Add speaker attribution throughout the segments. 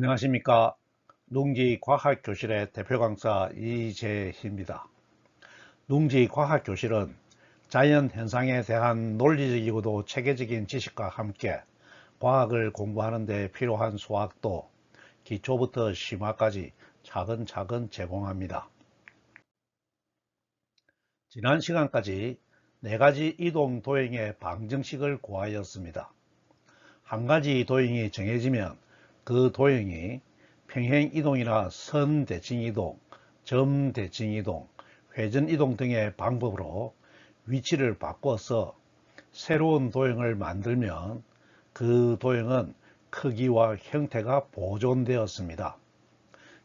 Speaker 1: 안녕하십니까. 농지과학교실의 대표 강사 이재희입니다. 농지과학교실은 자연 현상에 대한 논리적이고도 체계적인 지식과 함께 과학을 공부하는 데 필요한 수학도 기초부터 심화까지 차근차근 제공합니다. 지난 시간까지 4가지 이동 도형의 방정식을 구하였습니다. 한 가지 도형이 정해지면 그 도형이 평행 이동이나 선 대칭 이동, 점 대칭 이동, 회전 이동 등의 방법으로 위치를 바꿔서 새로운 도형을 만들면 그 도형은 크기와 형태가 보존되었습니다.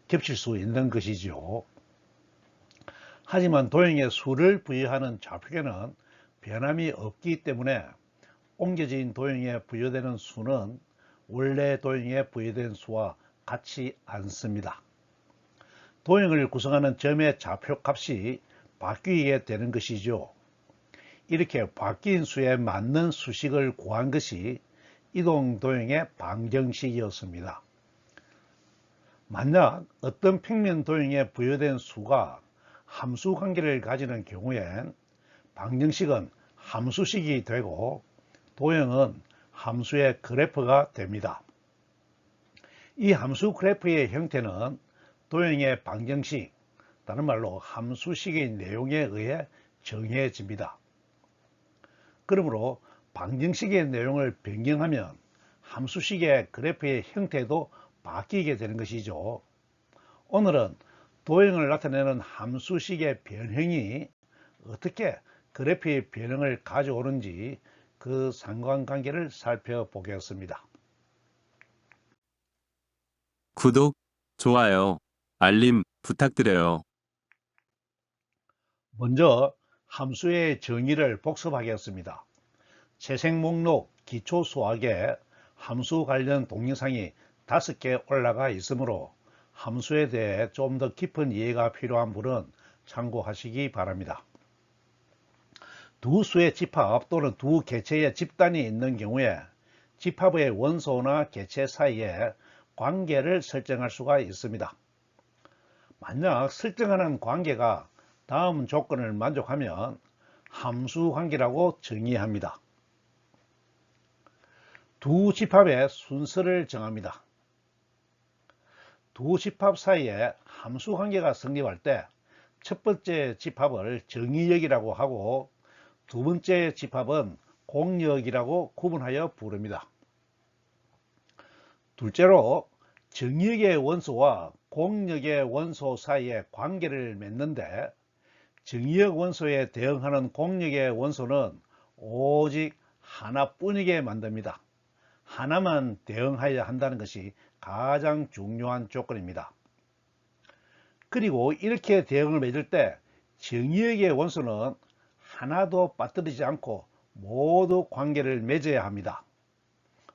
Speaker 1: 겹칠 수 있는 것이죠. 하지만 도형의 수를 부여하는 좌표계는 변함이 없기 때문에 옮겨진 도형에 부여되는 수는 원래 도형에 부여된 수와 같지 않습니다. 도형을 구성하는 점의 좌표값이 바뀌게 되는 것이죠. 이렇게 바뀐 수에 맞는 수식을 구한 것이 이동 도형의 방정식이었습니다. 만약 어떤 평면 도형에 부여된 수가 함수 관계를 가지는 경우엔 방정식은 함수식이 되고 도형은 함수의 그래프가 됩니다. 이 함수 그래프의 형태는 도형의 방정식, 다른 말로 함수식의 내용에 의해 정해집니다. 그러므로 방정식의 내용을 변경하면 함수식의 그래프의 형태도 바뀌게 되는 것이죠. 오늘은 도형을 나타내는 함수식의 변형이 어떻게 그래프의 변형을 가져오는지 그 상관관계를 살펴보겠습니다.
Speaker 2: 구독, 좋아요, 알림 부탁드려요.
Speaker 1: 먼저 함수의 정의를 복습하겠습니다. 재생 목록 기초 수학에 함수 관련 동영상이 5개 올라가 있으므로 함수에 대해 좀 더 깊은 이해가 필요한 분은 참고하시기 바랍니다. 두 수의 집합 또는 두 개체의 집단이 있는 경우에 집합의 원소나 개체 사이에 관계를 설정할 수가 있습니다. 만약 설정하는 관계가 다음 조건을 만족하면 함수 관계라고 정의합니다. 두 집합의 순서를 정합니다. 두 집합 사이에 함수 관계가 성립할 때 첫 번째 집합을 정의역이라고 하고 두 번째 집합은 공역이라고 구분하여 부릅니다. 둘째로 정역의 원소와 공역의 원소 사이의 관계를 맺는데 정역 원소에 대응하는 공역의 원소는 오직 하나뿐이게 만듭니다. 하나만 대응하여야 한다는 것이 가장 중요한 조건입니다. 그리고 이렇게 대응을 맺을 때 정역의 원소는 하나도 빠뜨리지 않고 모두 관계를 맺어야 합니다.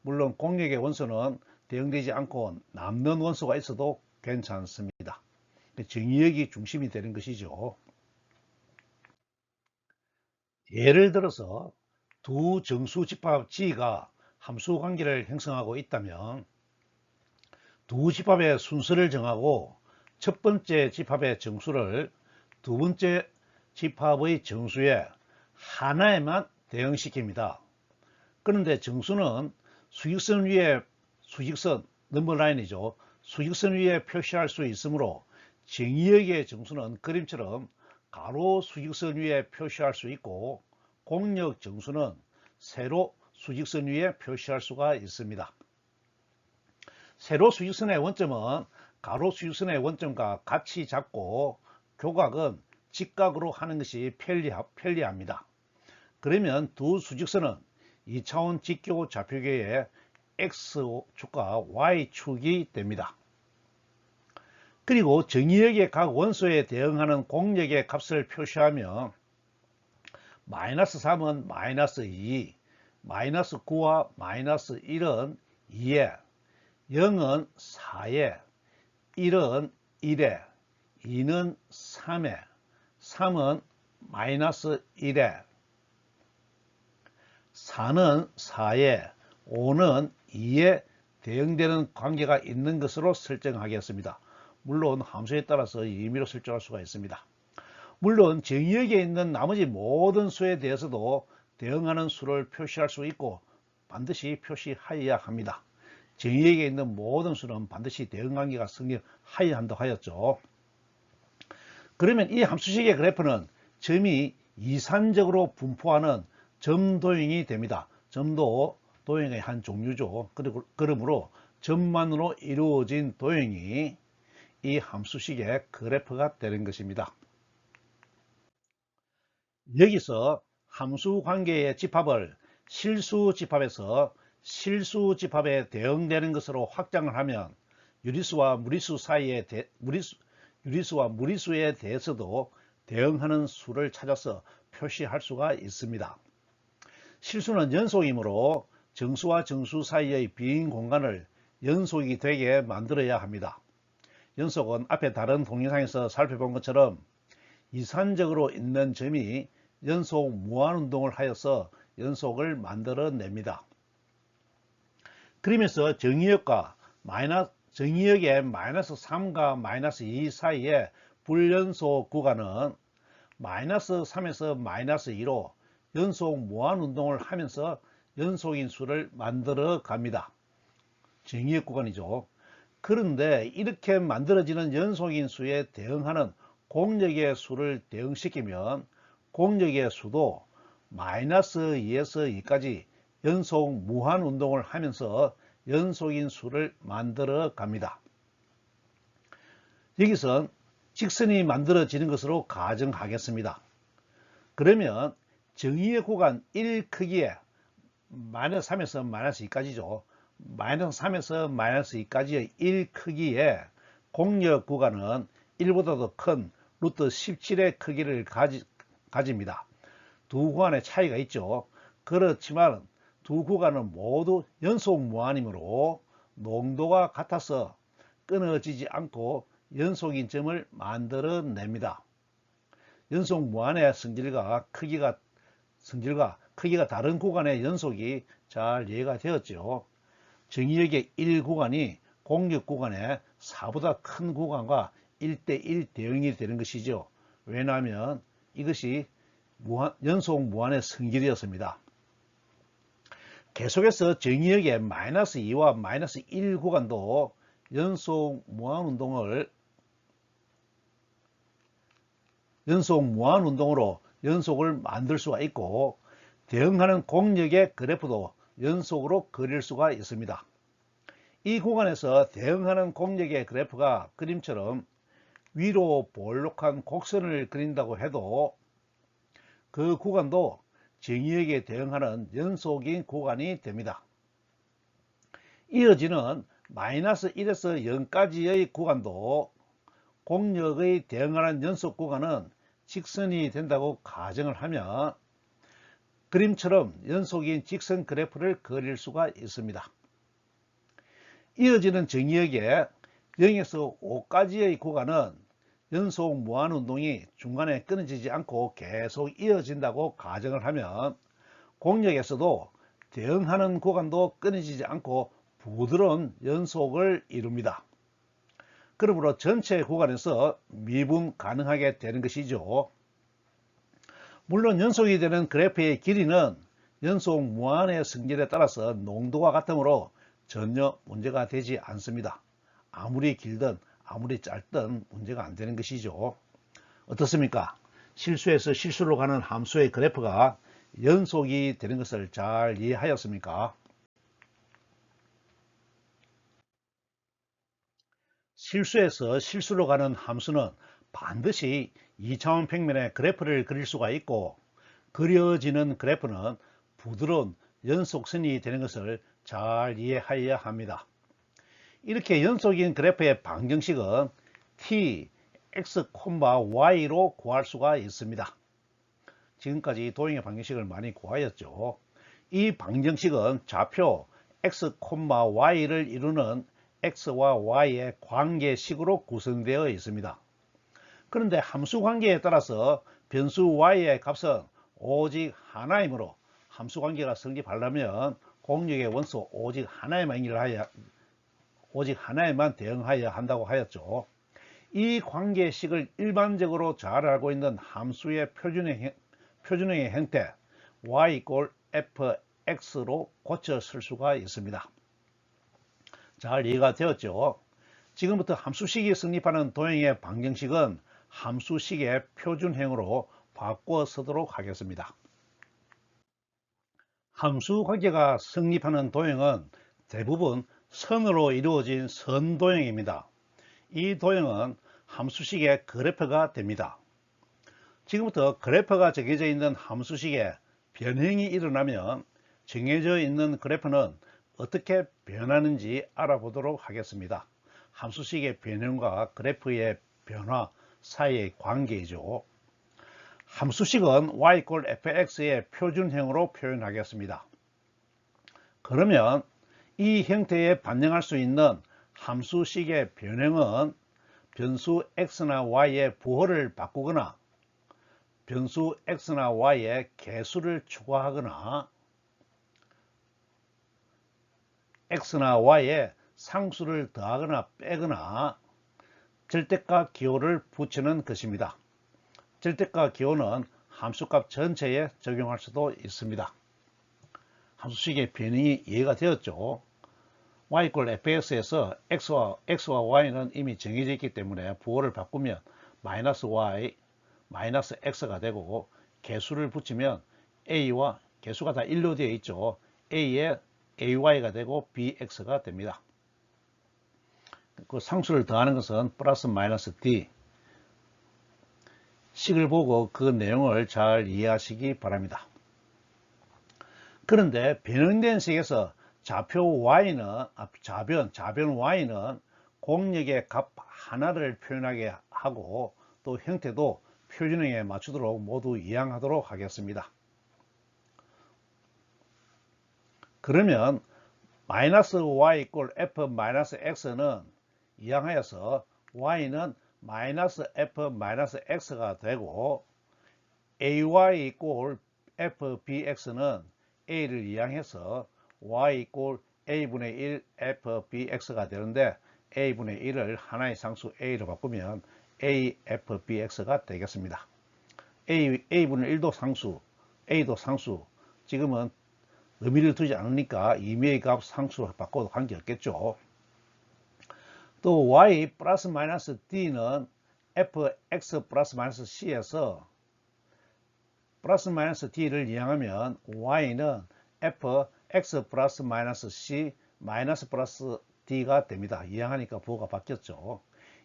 Speaker 1: 물론 공역의 원소는 대응되지 않고 남는 원소가 있어도 괜찮습니다. 정의역이 중심이 되는 것이죠. 예를 들어서 두 정수 집합 G가 함수 관계를 형성하고 있다면 두 집합의 순서를 정하고 첫 번째 집합의 정수를 두 번째 집합의 정수에 하나에만 대응시킵니다. 그런데 정수는 수직선 위에 수직선 넘버라인이죠. 수직선 위에 표시할 수 있으므로 정의역의 정수는 그림처럼 가로 수직선 위에 표시할 수 있고 공역 정수는 세로 수직선 위에 표시할 수가 있습니다. 세로 수직선의 원점은 가로 수직선의 원점과 같이 잡고 교각은 직각으로 하는 것이 편리합니다. 그러면 두 수직선은 2차원 직교 좌표계의 X축과 Y축이 됩니다. 그리고 정의역의 각 원소에 대응하는 공역의 값을 표시하면 마이너스 3은 마이너스 2, 마이너스 9와 마이너스 1은 2에, 0은 4에, 1은 1에, 2는 3에, 3은 마이너스 1에, 4는 4에, 5는 2에 대응되는 관계가 있는 것으로 설정하겠습니다. 물론 함수에 따라서 임의로 설정할 수가 있습니다. 물론 정의역에 있는 나머지 모든 수에 대해서도 대응하는 수를 표시할 수 있고 반드시 표시하여야 합니다. 정의역에 있는 모든 수는 반드시 대응관계가 성립하여야 한다고 하였죠. 그러면 이 함수식의 그래프는 점이 이산적으로 분포하는 점도형이 됩니다. 점도 도형의 한 종류죠. 그러므로 점만으로 이루어진 도형이 이 함수식의 그래프가 되는 것입니다. 여기서 함수 관계의 집합을 실수집합에서 실수집합에 대응되는 것으로 확장을 하면 유리수와 무리수에 대해서도 대응하는 수를 찾아서 표시할 수가 있습니다. 실수는 연속이므로 정수와 정수 사이의 빈 공간을 연속이 되게 만들어야 합니다. 연속은 앞에 다른 동영상에서 살펴본 것처럼 이산적으로 있는 점이 연속 무한운동을 하여서 연속을 만들어냅니다. 그러면서 정의역의 마이너스 3과 마이너스 2 사이의 불연속 구간은 마이너스 3에서 마이너스 2로 연속 무한운동을 하면서 연속인 수를 만들어 갑니다. 정의역 구간이죠. 그런데 이렇게 만들어지는 연속인 수에 대응하는 공역의 수를 대응시키면 공역의 수도 마이너스 2에서 2까지 연속 무한운동을 하면서 연속인 수를 만들어 갑니다. 여기선 직선이 만들어지는 것으로 가정하겠습니다. 그러면 정의의 구간 1 크기에 마이너스 3에서 마이너스 2까지죠. 마이너스 3에서 마이너스 2까지의 1 크기의 공역 구간은 1보다도 큰 루트 17의 크기를 가집니다. 두 구간의 차이가 있죠. 그렇지만 두 구간은 모두 연속 무한이므로 농도가 같아서 끊어지지 않고 연속인 점을 만들어냅니다. 연속 무한의 성질과 크기가 다른 구간의 연속이 잘 이해가 되었죠. 정의역의 1구간이 공역 구간의 4보다 큰 구간과 1대1 대응이 되는 것이죠. 왜냐하면 이것이 연속 무한의 성질이었습니다. 계속해서 정의역의 마이너스 2와 마이너스 1 구간도 연속 무한운동으로 연속을 만들 수가 있고 대응하는 공역의 그래프도 연속으로 그릴 수가 있습니다. 이 구간에서 대응하는 공역의 그래프가 그림처럼 위로 볼록한 곡선을 그린다고 해도 그 구간도 정의역에 대응하는 연속인 구간이 됩니다. 이어지는 마이너스 1에서 0까지의 구간도 공역의 대응하는 연속 구간은 직선이 된다고 가정을 하면 그림처럼 연속인 직선 그래프를 그릴 수가 있습니다. 이어지는 정의역의 0에서 5까지의 구간은 연속 무한운동이 중간에 끊어지지 않고 계속 이어진다고 가정을 하면 공역에서도 대응하는 구간도 끊어지지 않고 부드러운 연속을 이룹니다. 그러므로 전체 구간에서 미분 가능하게 되는 것이죠. 물론 연속이 되는 그래프의 길이는 연속 무한의 성질에 따라서 농도가 같으므로 전혀 문제가 되지 않습니다. 아무리 길든 아무리 짧든 문제가 안 되는 것이죠. 어떻습니까? 실수에서 실수로 가는 함수의 그래프가 연속이 되는 것을 잘 이해하였습니까? 실수에서 실수로 가는 함수는 반드시 2차원 평면의 그래프를 그릴 수가 있고 그려지는 그래프는 부드러운 연속선이 되는 것을 잘 이해하여야 합니다. 이렇게 연속인 그래프의 방정식은 t, x, y로 구할 수가 있습니다. 지금까지 도형의 방정식을 많이 구하였죠. 이 방정식은 좌표 x, y를 이루는 x와 y의 관계식으로 구성되어 있습니다. 그런데 함수 관계에 따라서 변수 y의 값은 오직 하나이므로 함수 관계가 성립하려면 공역의 원수 오직 하나에만 오직 하나에만 대응하여야 한다고 하였죠. 이 관계식을 일반적으로 잘 알고 있는 함수의 표준형의 형태 y = fx로 고쳐 쓸 수가 있습니다. 잘 이해가 되었죠? 지금부터 함수식이 성립하는 도형의 방정식은 함수식의 표준형으로 바꿔 쓰도록 하겠습니다. 함수 관계가 성립하는 도형은 대부분 선으로 이루어진 선도형입니다. 이 도형은 함수식의 그래프가 됩니다. 지금부터 그래프가 정해져 있는 함수식에 변형이 일어나면 정해져 있는 그래프는 어떻게 변하는지 알아보도록 하겠습니다. 함수식의 변형과 그래프의 변화 사이의 관계이죠. 함수식은 y = fx의 표준형으로 표현하겠습니다. 그러면 이 형태에 반영할 수 있는 함수식의 변형은 변수 x나 y의 부호를 바꾸거나 변수 x나 y의 개수를 추가하거나 x나 y의 상수를 더하거나 빼거나 절대값 기호를 붙이는 것입니다. 절대값 기호는 함수값 전체에 적용할 수도 있습니다. 함수식의 변형이 이해가 되었죠. y = fx에서 x와 y는 이미 정해져 있기 때문에 부호를 바꾸면 -y, -x가 되고 개수를 붙이면 a와 개수가 다 1로 되어 있죠. a에 ay가 되고 bx가 됩니다. 그 상수를 더하는 것은 플러스 마이너스 d. 식을 보고 그 내용을 잘 이해하시기 바랍니다. 그런데 변형된 식에서 좌표 y는 좌변 y는 공역의 값 하나를 표현하게 하고 또 형태도 표준형에 맞추도록 모두 이항하도록 하겠습니다. 그러면 -y = f-x는 이항하여서 y는 -f-x가 되고 ay = fbx는 a를 이항해서 y = a분의 1 fbx가 되는데 a분의 1을 하나의 상수 a로 바꾸면 a fbx가 되겠습니다. a분의 1도 상수, a도 상수. 지금은 의미를 두지 않으니까 임의의 값 상수로 바꿔도 관계없겠죠. 또 y ± d는 fx ± c에서 플러스 d를 이항하면 y는 fx ± c 플러스 d가 됩니다. 이항하니까 부호가 바뀌었죠.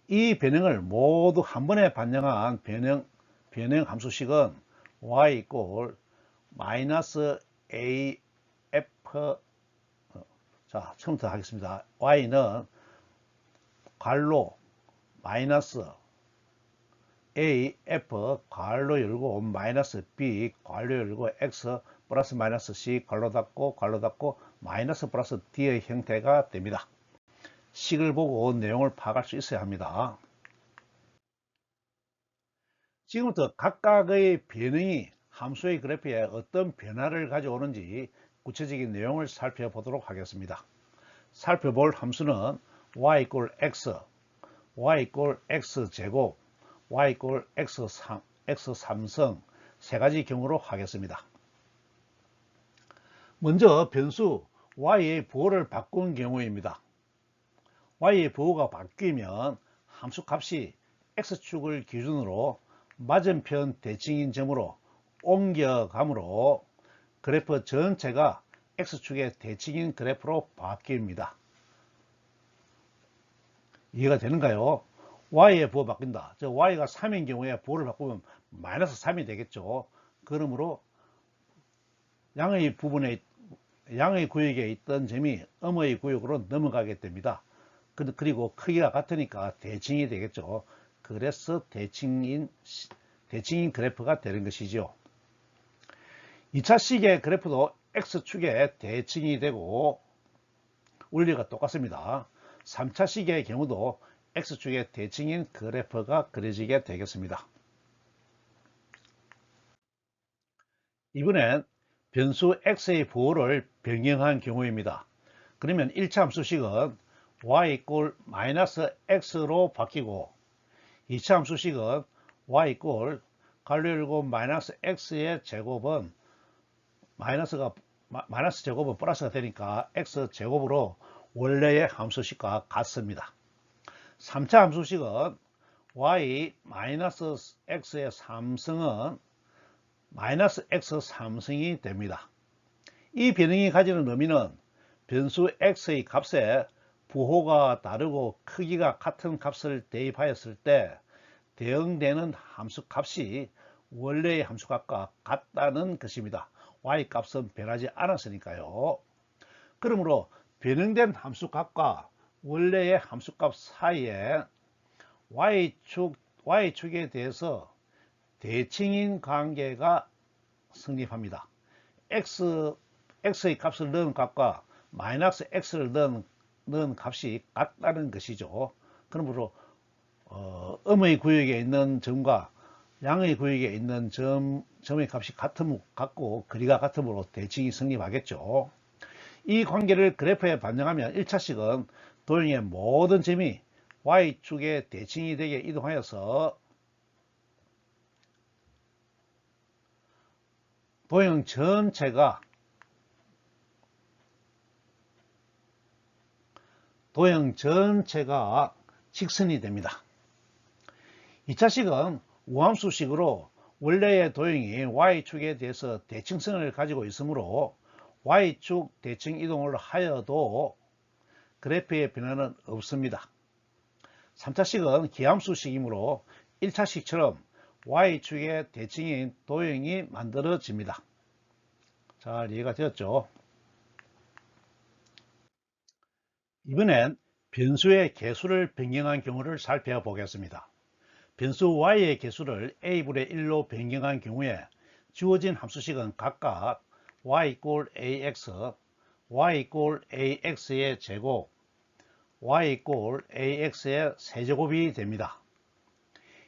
Speaker 1: 이 변형을 모두 한 번에 반영한 변형 함수식은 y = -af. 자, 처음부터 하겠습니다. y는 괄로 마이너스 af 괄로 열고 마이너스 b 괄로 열고 x 플러스 마이너스 c 괄로 닫고 마이너스 플러스 d의 형태가 됩니다. 식을 보고 내용을 파악할 수 있어야 합니다. 지금부터 각각의 변형이 함수의 그래프에 어떤 변화를 가져오는지 구체적인 내용을 살펴보도록 하겠습니다. 살펴볼 함수는 y = x, y = x제곱, y = x3성 세 가지 경우로 하겠습니다. 먼저 변수 y의 부호를 바꾼 경우입니다. y의 부호가 바뀌면 함수 값이 x축을 기준으로 맞은편 대칭인 점으로 옮겨가므로 그래프 전체가 x축의 대칭인 그래프로 바뀝니다. 이해가 되는가요? y의 부호 바뀐다. 즉 y가 3인 경우에 부호를 바꾸면 -3이 되겠죠. 그러므로 양의 구역에 있던 점이 음의 구역으로 넘어가게 됩니다. 그리고 크기가 같으니까 대칭이 되겠죠. 그래서 대칭인 그래프가 되는 것이죠. 2차식의 그래프도 x축의 대칭이 되고 원리가 똑같습니다. 3차식의 경우도 x축의 대칭인 그래프가 그려지게 되겠습니다. 이번엔 변수 x의 부호를 변경한 경우입니다. 그러면 1차 함수식은 y 이꼴 마이너스 x로 바뀌고 2차 함수식은 y 이꼴 가로 열고 마이너스 x의 제곱은 마이너스 제곱은 플러스가 되니까 x 제곱으로 원래의 함수식과 같습니다. 3차 함수식은 y 마이너스 x의 3승은 마이너스 x 3승이 됩니다. 이 변형이 가지는 의미는 변수 x의 값에 부호가 다르고 크기가 같은 값을 대입하였을 때 대응되는 함수 값이 원래의 함수 값과 같다는 것입니다. y 값은 변하지 않았으니까요. 그러므로 변형된 함수 값과 원래의 함수 값 사이에 y축에 대해서 대칭인 관계가 성립합니다. x의 값을 넣은 값과 마이너스 x를 넣은 값이 같다는 것이죠. 그러므로 음의 구역에 있는 점과 양의 구역에 있는 점의 값이 같고 거리가 같으므로 대칭이 성립하겠죠. 이 관계를 그래프에 반영하면 1차식은 도형의 모든 점이 y축의 대칭이 되게 이동하여서 도형 전체가 직선이 됩니다. 2차식은 우함수식으로 원래의 도형이 y축에 대해서 대칭성을 가지고 있으므로 y축 대칭 이동을 하여도 그래프의 변화는 없습니다. 3차식은 기함수식이므로 1차식처럼 y축의 대칭인 도형이 만들어집니다. 잘 이해가 되었죠? 이번엔 변수의 개수를 변경한 경우를 살펴보겠습니다. 변수 y의 개수를 a분의 1로 변경한 경우에 주어진 함수식은 각각 y 이꼴 ax, y 이꼴 ax의 제곱, y 이꼴 ax의 세제곱이 됩니다.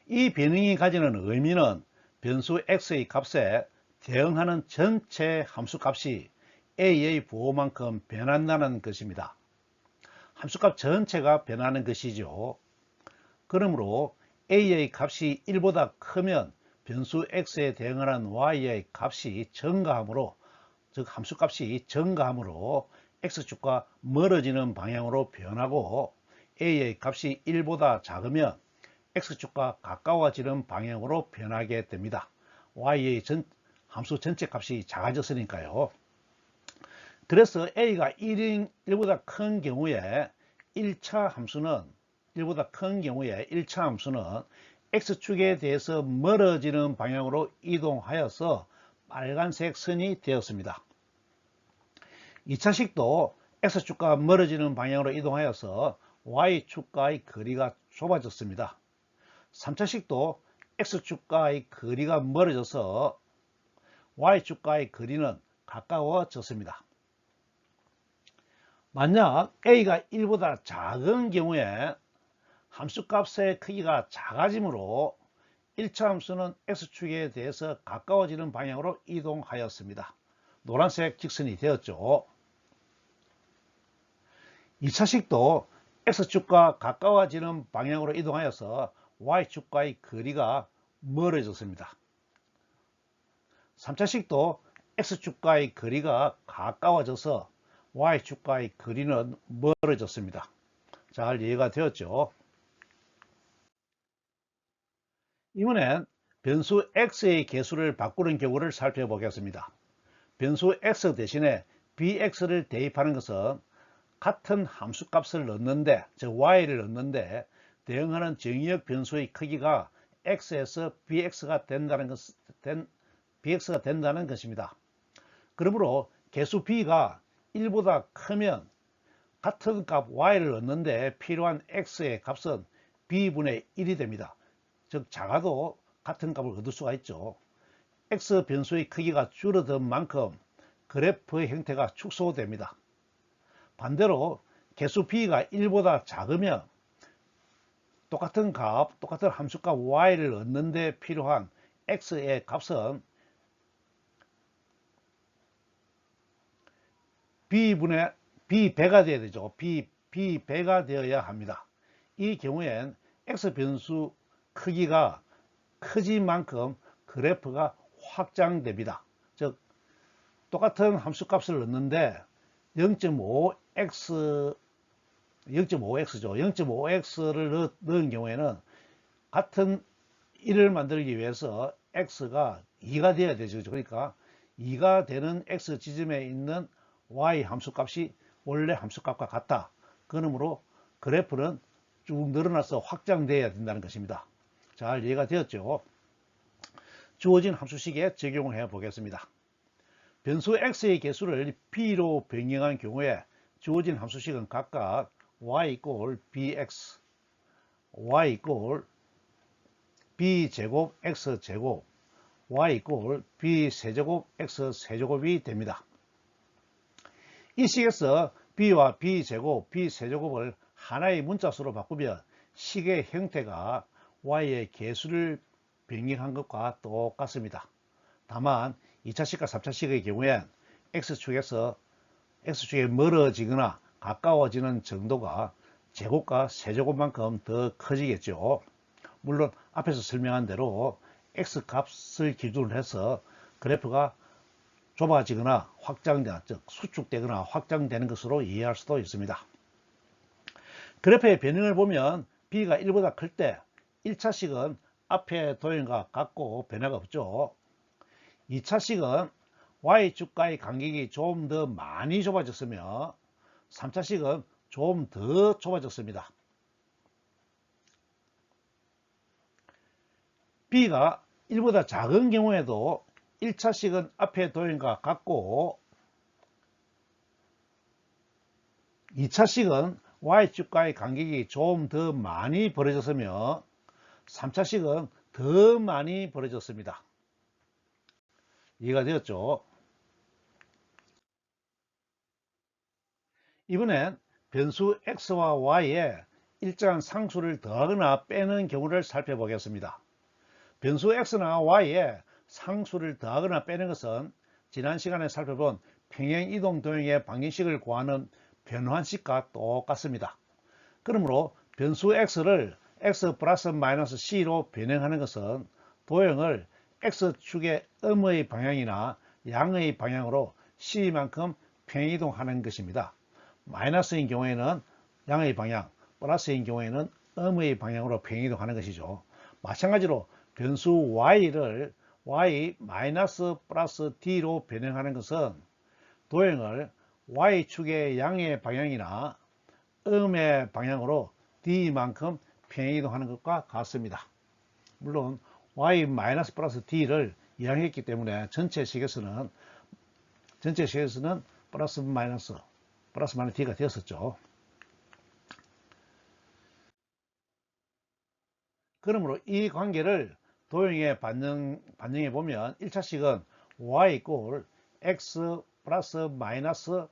Speaker 1: 이 변형이 가지는 의미는 변수 x의 값에 대응하는 전체 함수값이 a의 부호만큼 변한다는 것입니다. 함수값 전체가 변하는 것이죠. 그러므로 a의 값이 1보다 크면 변수 x에 대응하는 y의 값이 증가하므로, 즉 함수값이 증가하므로 x축과 멀어지는 방향으로 변하고 a의 값이 1보다 작으면 x축과 가까워지는 방향으로 변하게 됩니다. y의 함수 전체 값이 작아졌으니까요. 그래서 a가 1보다 큰 경우에 1차 함수는 x축에 대해서 멀어지는 방향으로 이동하여서 빨간색 선이 되었습니다. 2차식도 x축과 멀어지는 방향으로 이동하여서 y축과의 거리가 좁아졌습니다. 3차식도 x축과의 거리가 멀어져서 y축과의 거리는 가까워졌습니다. 만약 a가 1보다 작은 경우에 함수값의 크기가 작아지므로 1차 함수는 x축에 대해서 가까워지는 방향으로 이동하였습니다. 노란색 직선이 되었죠. 2차식도 x축과 가까워지는 방향으로 이동하여서 y축과의 거리가 멀어졌습니다. 3차식도 x축과의 거리가 가까워져서 y축과의 거리는 멀어졌습니다. 잘 이해가 되었죠? 이번엔 변수 x의 개수를 바꾸는 경우를 살펴보겠습니다. 변수 x 대신에 bx를 대입하는 것은 같은 함수값을 넣는데, 즉 y를 넣는데 대응하는 정의역 변수의 크기가 x에서 bx가 된다는 것입니다. 그러므로 개수 b가 1보다 크면 같은 값 y를 넣는데 필요한 x의 값은 b분의 1이 됩니다. 즉 작아도 같은 값을 얻을 수가 있죠. x 변수의 크기가 줄어든 만큼 그래프의 형태가 축소됩니다. 반대로 개수 b가 1보다 작으면 똑같은 함수값 y를 얻는데 필요한 x의 값은 b배가 돼야 되죠. b배가 되어야 합니다. 이 경우엔 x 변수 크기가 커진 만큼 그래프가 확장됩니다. 즉 똑같은 함수값을 넣는데 0.5x죠. 0.5x를 넣은 경우에는 같은 1을 만들기 위해서 x가 2가 되어야 되죠. 그러니까 2가 되는 x 지점에 있는 y 함수값이 원래 함수값과 같다. 그러므로 그래프는 쭉 늘어나서 확장되어야 된다는 것입니다. 잘 이해가 되었죠? 주어진 함수식에 적용을 해 보겠습니다. 변수 x의 개수를 b로 변경한 경우에 주어진 함수식은 각각 y = bx, y = b제곱 x제곱, y = b세제곱 x세제곱이 됩니다. 이 식에서 b와 b제곱, b세제곱을 하나의 문자수로 바꾸면 식의 형태가 y의 개수를 변경한 것과 똑같습니다. 다만 2차식과 3차식의 경우엔 x축에 멀어지거나 가까워지는 정도가 제곱과 세제곱만큼 더 커지겠죠. 물론 앞에서 설명한 대로 x값을 기준으로 해서 그래프가 좁아지거나 확장되거나 즉 수축되거나 확장되는 것으로 이해할 수도 있습니다. 그래프의 변형을 보면 b가 1보다 클 때 1차식은 앞의 도형과 같고 변화가 없죠. 2차식은 y축과의 간격이 좀 더 많이 좁아졌으며 3차식은 좀 더 좁아졌습니다. b가 1보다 작은 경우에도 1차식은 앞의 도형과 같고 2차식은 y축과의 간격이 좀 더 많이 벌어졌으며 3차식은 더 많이 벌어졌습니다. 이해가 되었죠? 이번엔 변수 x와 y에 일정한 상수를 더하거나 빼는 경우를 살펴보겠습니다. 변수 x나 y에 상수를 더하거나 빼는 것은 지난 시간에 살펴본 평행이동 도형의 방정식을 구하는 변환식과 똑같습니다. 그러므로 변수 x를 x 플러스 마이너스 c로 변형하는 것은 도형을 x축의 음의 방향이나 양의 방향으로 c만큼 평행이동하는 것입니다. 마이너스인 경우에는 양의 방향, 플러스인 경우에는 음의 방향으로 평행이동하는 것이죠. 마찬가지로 변수 y를 y 마이너스 플러스 d로 변형하는 것은 도형을 y축의 양의 방향이나 음의 방향으로 d만큼 평행이동하는 것과 같습니다. 물론 y 마이너스 플러스 d를 이항했기 때문에 전체 식에서는 플러스 마이너스 d가 되었었죠. 그러므로 이 관계를 도형에 반영해 보면 1차식은 y = x 플러스 마이너스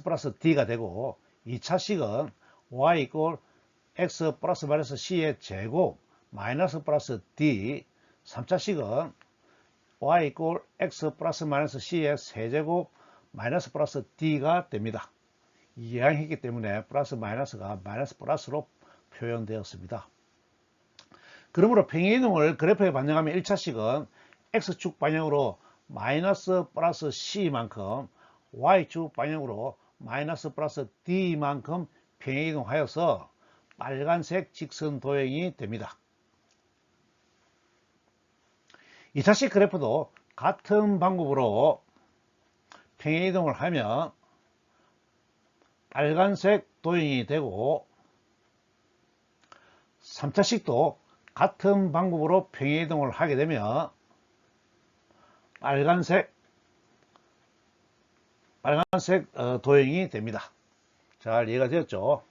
Speaker 1: 플러스 d가 되고 2차식은 y = x 플러스 마이너스 c의 제곱 마이너스 플러스 d, 3차식은 y = x 플러스 마이너스 c의 세제곱 마이너스 플러스 d가 됩니다. 이항했기 때문에 플러스 마이너스가 마이너스 플러스로 표현되었습니다. 그러므로 평행이동을 그래프에 반영하면 1차식은 x축 방향으로 마이너스 플러스 c만큼 y축 방향으로 마이너스 플러스 d만큼 평행이동하여서 빨간색 직선 도형이 됩니다. 2차식 그래프도 같은 방법으로 평행이동을 하면 빨간색 도형이 되고 3차식도 같은 방법으로 평행이동을 하게 되면 빨간색 도형이 됩니다. 잘 이해가 되었죠?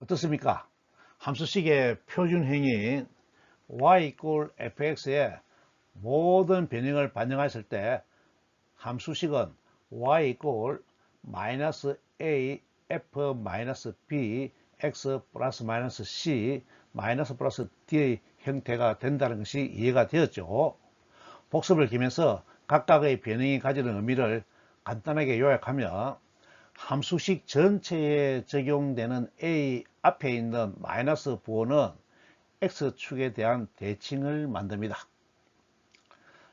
Speaker 1: 어떻습니까? 함수식의 표준형인 y = fx에 모든 변형을 반영했을 때 함수식은 y = -a f-b x 플러스 마이너스 c 마이너스 플러스 d의 형태가 된다는 것이 이해가 되었죠. 복습을 기면서 각각의 변형이 가지는 의미를 간단하게 요약하면 함수식 전체에 적용되는 a 앞에 있는 마이너스 부호는 x축에 대한 대칭을 만듭니다.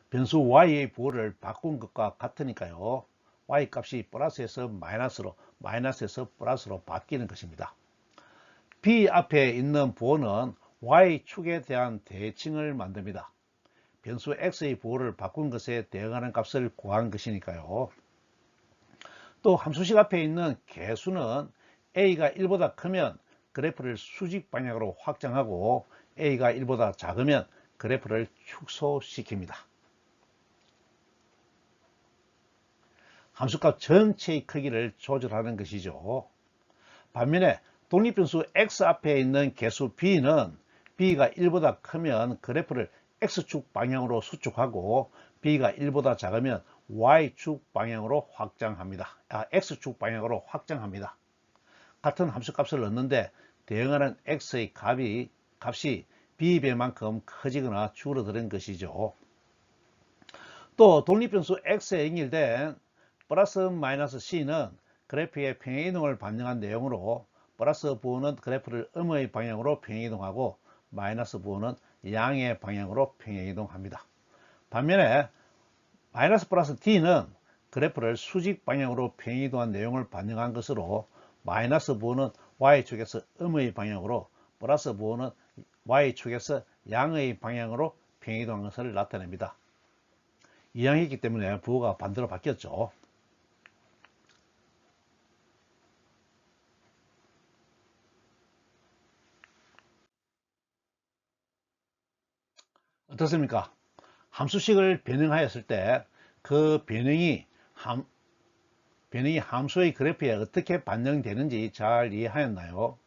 Speaker 1: 변수 y의 부호를 바꾼 것과 같으니까요. y 값이 플러스에서 마이너스로, 마이너스에서 플러스로 바뀌는 것입니다. b 앞에 있는 부호는 y축에 대한 대칭을 만듭니다. 변수 x의 부호를 바꾼 것에 대응하는 값을 구한 것이니까요. 또 함수식 앞에 있는 개수는 a가 1보다 크면 그래프를 수직 방향으로 확장하고 a가 1보다 작으면 그래프를 축소시킵니다. 함수값 전체의 크기를 조절하는 것이죠. 반면에 독립변수 x 앞에 있는 개수 b는 b가 1보다 크면 그래프를 x축 방향으로 수축하고 b가 1보다 작으면 y축 방향으로 확장합니다. x축 방향으로 확장합니다. 같은 함수값을 넣는데 대응하는 x의 값이 b배만큼 커지거나 줄어드는 것이죠. 또 독립변수 x에 연결된 플러스 마이너스 c는 그래프의 평행이동을 반영한 내용으로 플러스 부호는 그래프를 음의 방향으로 평행이동하고 마이너스 부호는 양의 방향으로 평행이동합니다. 반면에 마이너스 플러스 d는 그래프를 수직 방향으로 평행이동한 내용을 반영한 것으로 마이너스 부호는 y축에서 음의 방향으로 플러스 부호는 y축에서 양의 방향으로 평행이동한 것을 나타냅니다. 이항했기 때문에 부호가 반대로 바뀌었죠. 어떻습니까? 함수식을 변형하였을 때 그 변형이 함수의 그래프에 어떻게 반영되는지 잘 이해하였나요?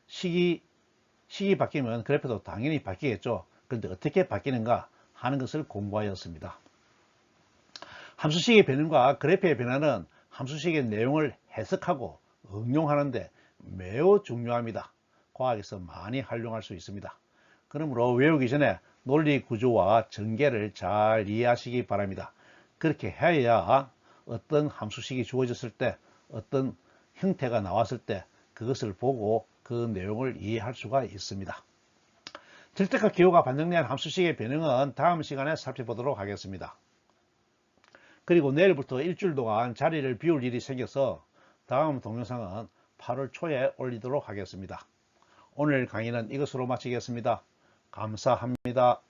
Speaker 1: 식이 바뀌면 그래프도 당연히 바뀌겠죠. 그런데 어떻게 바뀌는가 하는 것을 공부하였습니다. 함수식의 변형과 그래프의 변화는 함수식의 내용을 해석하고 응용하는데 매우 중요합니다. 과학에서 많이 활용할 수 있습니다. 그러므로 외우기 전에 논리 구조와 전개를 잘 이해하시기 바랍니다. 그렇게 해야 어떤 함수식이 주어졌을 때, 어떤 형태가 나왔을 때 그것을 보고 그 내용을 이해할 수가 있습니다. 절대값 기호가 반영된 함수식의 변형은 다음 시간에 살펴보도록 하겠습니다. 그리고 내일부터 일주일 동안 자리를 비울 일이 생겨서 다음 동영상은 8월 초에 올리도록 하겠습니다. 오늘 강의는 이것으로 마치겠습니다. 감사합니다.